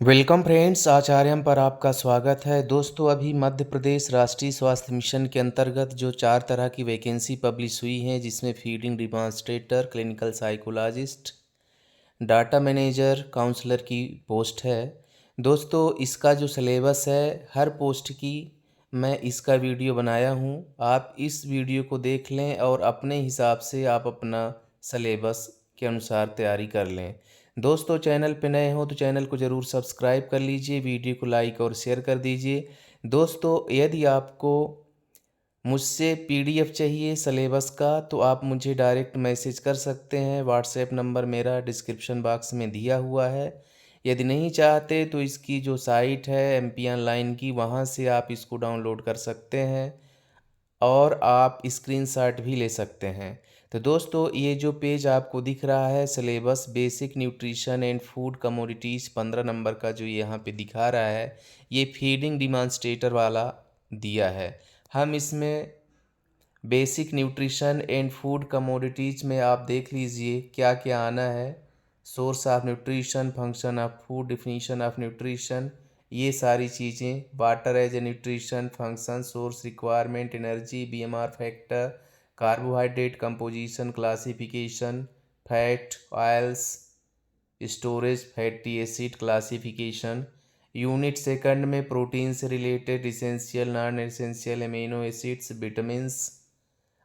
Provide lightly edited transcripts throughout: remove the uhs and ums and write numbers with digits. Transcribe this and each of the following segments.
Welcome friends, आचार्यम पर आपका स्वागत है। दोस्तों, अभी मध्य प्रदेश राष्ट्रीय स्वास्थ्य मिशन के अंतर्गत जो 4 तरह की वैकेंसी पब्लिश हुई हैं, जिसमें feeding demonstrator, clinical psychologist, data manager, counsellor की पोस्ट है। दोस्तों, इसका जो सिलेबस है हर पोस्ट की मैं इसका वीडियो बनाया हूँ। आप इस वीडियो को देख लें और अपने हिसाब से आप अपना सिलेबस के अनुसार तैयारी कर लें। दोस्तों, चैनल पे नए हो तो चैनल को ज़रूर सब्सक्राइब कर लीजिए, वीडियो को लाइक और शेयर कर दीजिए। दोस्तों, यदि आपको मुझसे पीडीएफ चाहिए सिलेबस का तो आप मुझे डायरेक्ट मैसेज कर सकते हैं। व्हाट्सएप नंबर मेरा डिस्क्रिप्शन बॉक्स में दिया हुआ है। यदि नहीं चाहते तो इसकी जो साइट है एमपी ऑनलाइन की, वहाँ से आप इसको डाउनलोड कर सकते हैं और आप स्क्रीनशॉट भी ले सकते हैं। तो दोस्तों, ये जो पेज आपको दिख रहा है syllabus basic nutrition and food commodities 15 number का जो यहाँ पे दिखा रहा है, ये फीडिंग डिमॉन्स्ट्रेटर वाला दिया है। हम इसमें basic nutrition and food commodities में आप देख लीजिए क्या क्या आना है। Source of nutrition, function of food, definition of nutrition, ये सारी चीज़ें, water as a nutrition, function, source, requirement, energy, BMR factor, carbohydrate composition, classification, fat, oils, storage, fatty acid classification. Unit second में प्रोटीन से related essential non essential amino acids, vitamins,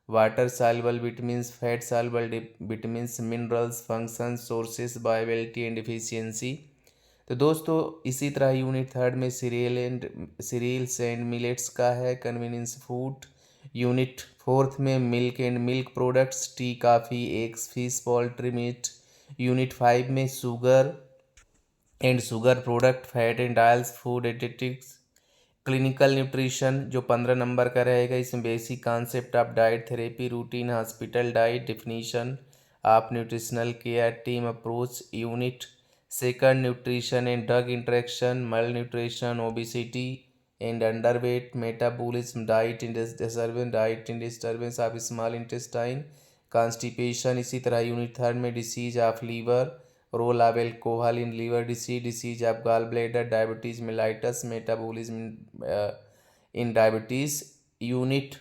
water soluble vitamins, fat soluble vitamins, minerals, function, sources, बायोबिलिटी and efficiency. तो दोस्तों, इसी तरह unit third में cereals and millets का है, convenience food. Unit fourth में milk and milk products, tea, coffee, eggs, fish, poultry, meat. Unit 5 में sugar and sugar product, fat and oils, food additives. Clinical nutrition जो 15 number का रहेगा, इसमें basic concept of diet therapy, routine hospital diet, definition of nutritional care, team approach. Unit second nutrition and drug interaction, मल nutrition, obesity and underweight, metabolism, diet in disturbance, diet in disturbance of small intestine, constipation. इसी तरह unit third में disease of liver, role of alcohol in liver disease, disease of gall bladder, diabetes mellitus, metabolism in diabetes. Unit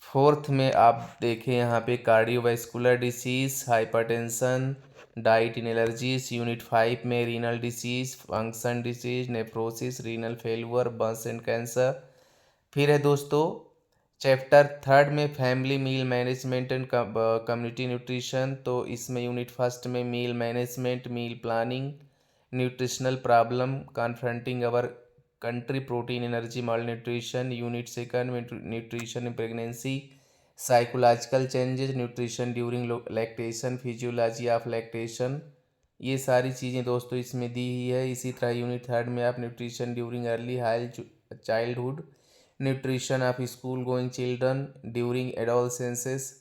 fourth में आप देखें यहाँ पे cardiovascular disease, hypertension, diet in allergies. Unit 5 में renal disease, function disease, nephrosis, renal failure, burns and cancer. फिर है दोस्तों chapter third में family meal management and community nutrition. तो इसमें यूनिट फर्स्ट में meal management, meal planning, nutritional problem confronting our country, protein energy malnutrition. Unit second में nutrition in pregnancy, psychological changes, nutrition during lactation, physiology of lactation. ये सारी चीज़ें दोस्तों इसमें दी ही है। इसी तरह यूनिट थर्ड में आप nutrition during early high childhood, nutrition of school going children during adolescences.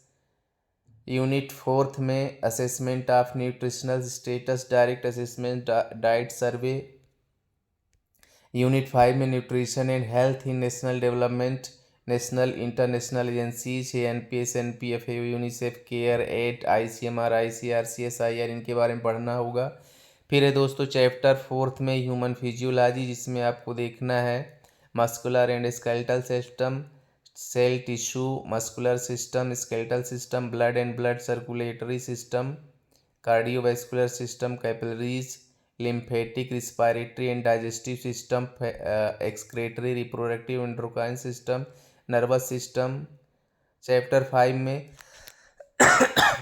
Unit fourth में assessment of nutritional status, direct assessment, diet survey. Unit 5 में nutrition and health in national development, national international agencies, NPS, NPFA, UNICEF, CARE aid, ICMR, ICR, CSIR, इनके बारे में पढ़ना होगा। फिर है दोस्तों चैप्टर फोर्थ में ह्यूमन फिजियोलॉजी, जिसमें आपको देखना है muscular and skeletal system, cell tissue, muscular system, skeletal system, blood and blood circulatory system, cardiovascular system, capillaries, lymphatic, respiratory and digestive system, excretory, reproductive endocrine system, nervous system. Chapter 5 में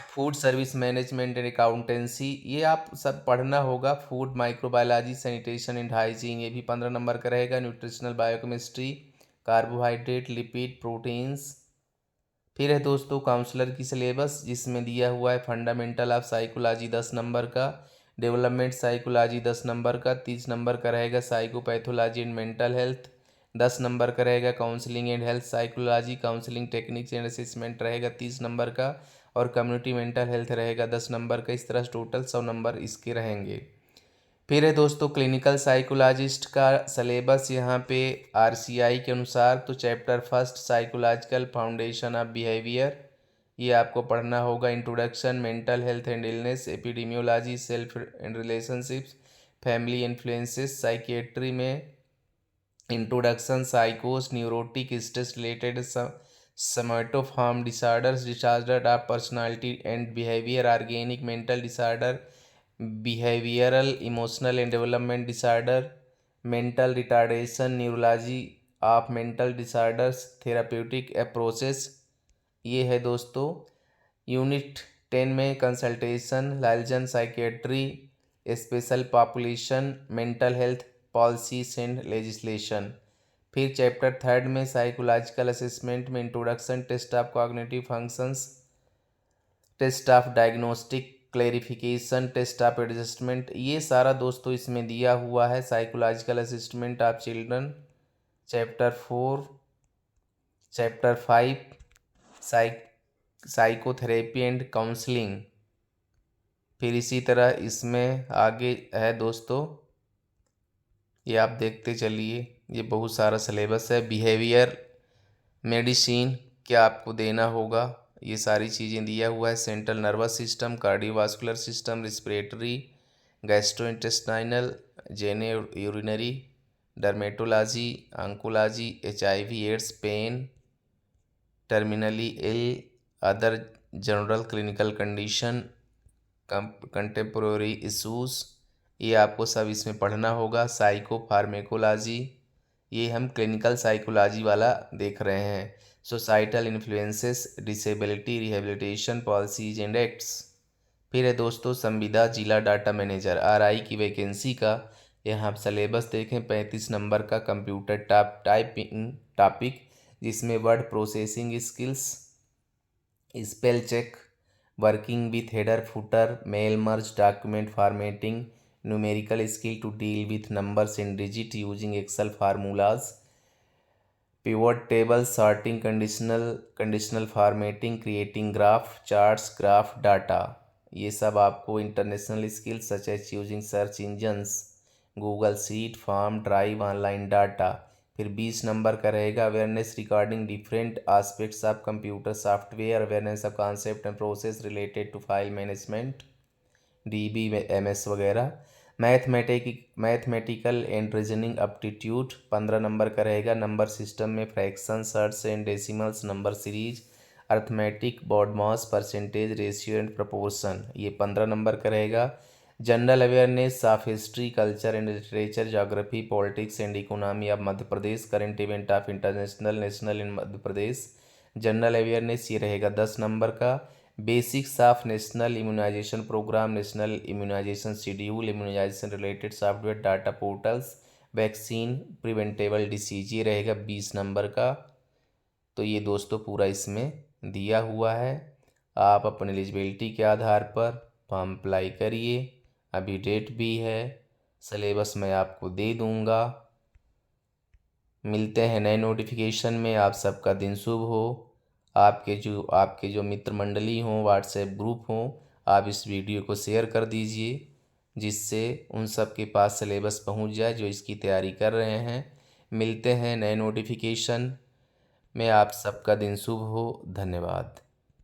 food service management and accountancy, ये आप सब पढ़ना होगा। Food microbiology, sanitation and hygiene, ये भी 15 number का रहेगा। Nutritional biochemistry, carbohydrate, lipid, proteins. फिर है दोस्तों काउंसलर की सिलेबस, जिसमें दिया हुआ है फंडामेंटल ऑफ साइकोलॉजी 10 नंबर का, डेवलपमेंट साइकोलॉजी 10 नंबर का, 30 नंबर का रहेगा psychopathology and mental health, 10 number का रहेगा counselling and health psychology, counselling techniques and assessment रहेगा 30 नंबर का, और कम्युनिटी मेंटल हेल्थ रहेगा 10 नंबर का। इस तरह टोटल 100 नंबर इसके रहेंगे। फिर है दोस्तों क्लिनिकल साइकोलॉजिस्ट का सिलेबस यहाँ पे आरसीआई के अनुसार। तो chapter first psychological foundation of behaviour, ये आपको पढ़ना होगा। Introduction, mental health and illness, epidemiology, self and relationships, family influences psychiatry में इंट्रोडक्शन साइकोस neurotic stress related somatoform disorder of personality and behavior organic mental disorder behavioral emotional and development disorder mental retardation neurology of mental disorders therapeutic approaches। ये है दोस्तों unit 10 में consultation liaison psychiatry special population mental health policies and legislation. फिर chapter 3 में psychological assessment में introduction test of cognitive functions test of diagnostic clarification test of adjustment. ये सारा दोस्तों इसमें दिया हुआ है। Psychological assessment of children chapter 4, chapter 5 psychotherapy and counselling. फिर इसी तरह इसमें आगे है दोस्तों, ये आप देखते चलिए, ये बहुत सारा सिलेबस है। बिहेवियर मेडिसिन क्या आपको देना होगा, ये सारी चीज़ें दिया हुआ है। Central nervous system, cardiovascular system, respiratory, gastrointestinal, genitourinary, dermatology, oncology, HIV AIDS, pain, terminally ill, other general clinical condition, contemporary issues, ये आपको सब इसमें पढ़ना होगा। साइको फार्मेकोलॉजी, ये हम क्लिनिकल साइकोलॉजी वाला देख रहे हैं। Societal influences, disability rehabilitation policies and acts. फिर है दोस्तों संविदा जिला डाटा मैनेजर RI की वैकेंसी का यहाँ आप सिलेबस देखें। 35 नंबर का कंप्यूटर टाइपिंग टॉपिक, जिसमें word processing skills, spell check, working with header footer, mail merge, document formatting, numerical skill to deal with numbers in digit using Excel formulas, pivot table, sorting, conditional formatting, creating graph, charts, graph data. ये सब आपको international skills such as using search engines, Google sheet, form, drive, online data. फिर 20 number का रहेगा awareness regarding different aspects of computer software, awareness of concept and process related to file management, DBMS वगैरह। Mathematical and reasoning aptitude 15 number का रहेगा। Number system में fraction, surds and decimals, number series, arithmetic, BODMAS, percentage, ratio and proportion, ये 15 number का रहेगा। General awareness of history, culture and literature, geography, politics and economy of Madhya Pradesh, current event of international national in Madhya Pradesh, general awareness, ये रहेगा 10 number का। Basics of national immunization program, national immunization schedule, immunization related software, data portals, vaccine, preventable disease, ये रहेगा 20 number का। तो ये दोस्तों पूरा इसमें दिया हुआ है। आप अपनी एलिजिबिलिटी के आधार पर फॉर्म अप्लाई करिए। अभी डेट भी है, सिलेबस मैं आपको दे दूंगा। मिलते हैं नए नोटिफिकेशन में। आप सबका दिन शुभ हो। आपके जो मित्र मंडली हों, व्हाट्सएप ग्रुप हों, आप इस वीडियो को शेयर कर दीजिए, जिससे उन सब के पास सिलेबस पहुंच जाए जो इसकी तैयारी कर रहे हैं। मिलते हैं नए नोटिफिकेशन में। आप सबका दिन शुभ हो। धन्यवाद।